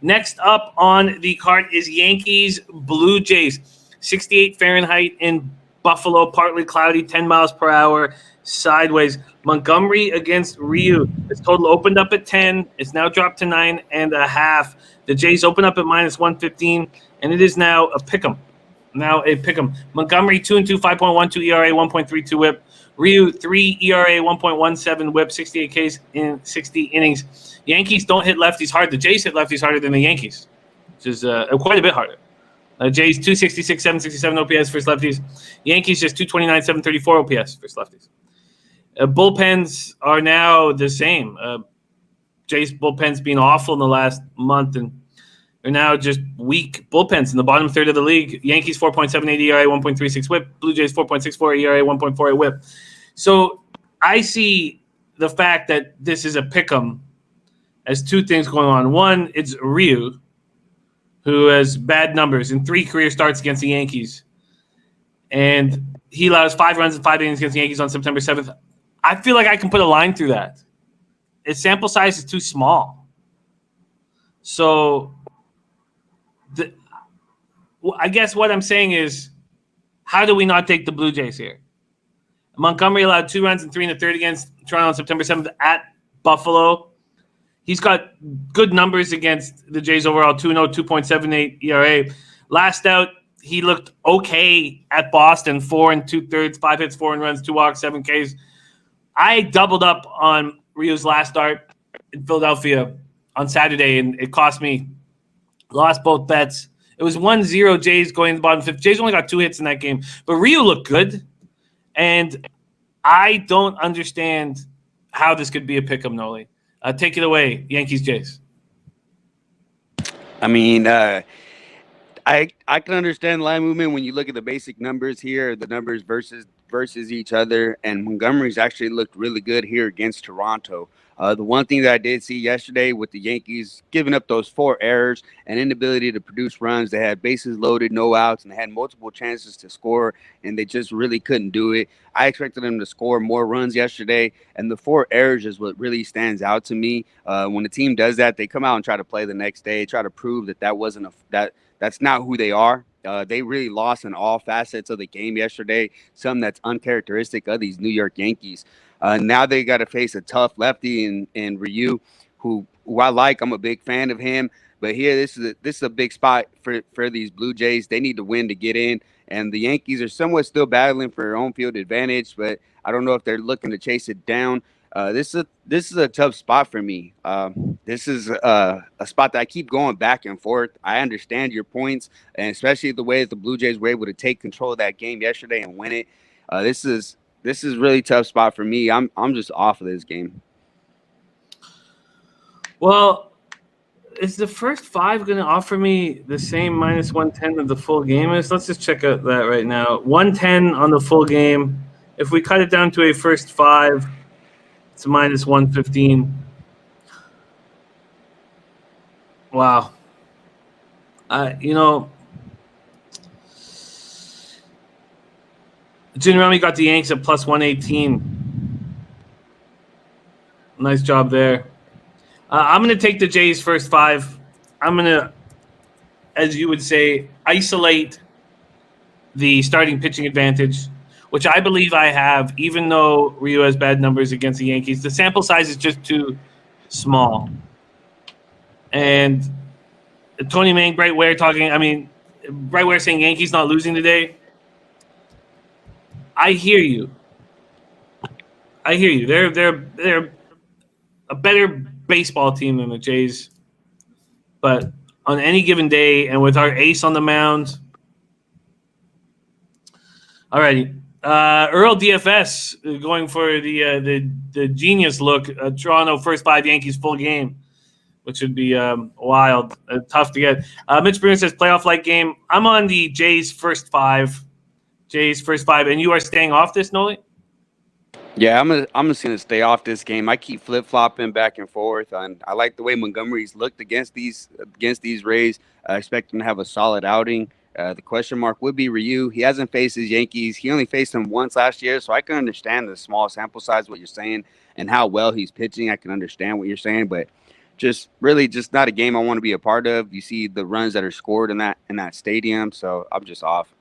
Next up on the card is Yankees Blue Jays. 68 Fahrenheit in Buffalo, partly cloudy, 10 miles per hour, sideways. Montgomery against Ryu. This total opened up at 10. It's now dropped to 9.5. The Jays open up at minus 115, and it is now a pick'em. Montgomery 2-2, 5.12 ERA, 1.32 WHIP. Ryu 3 ERA, 1.17 WHIP, 68 Ks in 60 innings. Yankees don't hit lefties hard. The Jays hit lefties harder than the Yankees, which is quite a bit harder. Jays 266, 767 OPS versus lefties. Yankees just 229, 734 OPS versus lefties. Bullpens are now the same. Jays bullpen's been awful in the last month, and they're now just weak bullpens in the bottom third of the league. Yankees 4.78 ERA, 1.36 WHIP. Blue Jays 4.64 ERA, 1.48 WHIP. So I see the fact that this is a pick'em as two things going on. One, it's Ryu, who has bad numbers in 3 career starts against the Yankees. And he allows 5 runs in 5 innings against the Yankees on September 7th. I feel like I can put a line through that. Its sample size is too small. So I guess what I'm saying is, how do we not take the Blue Jays here? Montgomery allowed 2 runs in 3 1/3 against Toronto on September 7th at Buffalo. He's got good numbers against the Jays overall, 2-0, 2.78 ERA. Last out, he looked okay at Boston, 4 2/3, 5 hits, 4 runs, 2 walks, 7 Ks. I doubled up on Rio's last start in Philadelphia on Saturday, and it cost me. Lost both bets. It was 1-0 Jays going in the bottom 5th. Jays only got 2 hits in that game, but Rio looked good, and I don't understand how this could be a pick'em, Nolly. Take it away, Yankees Jays. I mean, I can understand line movement when you look at the basic numbers here, the numbers versus each other, and Montgomery's actually looked really good here against Toronto. The one thing that I did see yesterday with the Yankees giving up those 4 errors and inability to produce runs, they had bases loaded, no outs, and they had multiple chances to score, and they just really couldn't do it. I expected them to score more runs yesterday, and the 4 errors is what really stands out to me. When the team does that, they come out and try to play the next day, try to prove that wasn't that's not who they are. They really lost in all facets of the game yesterday, something that's uncharacteristic of these New York Yankees. Now they got to face a tough lefty in Ryu, who I like. I'm a big fan of him. But here, this is a big spot for these Blue Jays. They need to win to get in. And the Yankees are somewhat still battling for home field advantage, but I don't know if they're looking to chase it down. This is a tough spot for me. This is a spot that I keep going back and forth. I understand your points, and especially the way that the Blue Jays were able to take control of that game yesterday and win it. This is really tough spot for me. I'm just off of this game. Well, is the first 5 going to offer me the same minus 110 that the full game is? Let's just check out that right now. 110 on the full game. If we cut it down to a first 5, it's minus 115. Wow. Jim Rami got the Yanks at plus 118. Nice job there. I'm going to take the Jays first 5. I'm going to, as you would say, isolate the starting pitching advantage, which I believe I have, even though Rio has bad numbers against the Yankees. The sample size is just too small. And Tony Mang, Bright Ware Bright Ware saying Yankees not losing today. I hear you. They're a better baseball team than the Jays. But on any given day, and with our ace on the mound. All righty. Earl DFS going for the genius look. Toronto first 5, Yankees full game, which would be wild, tough to get. Mitch Bruner says playoff-like game. I'm on the Jays first 5. And you are staying off this, Nolly? Yeah, I'm just gonna stay off this game. I keep flip-flopping back and forth, and I like the way Montgomery's looked against these Rays. I expect him to have a solid outing. The question mark would be Ryu. He hasn't faced his Yankees. He only faced them once last year, so I can understand the small sample size, what you're saying, and how well he's pitching. I can understand what you're saying, but just really just not a game I want to be a part of. You see the runs that are scored in that stadium, so I'm just off.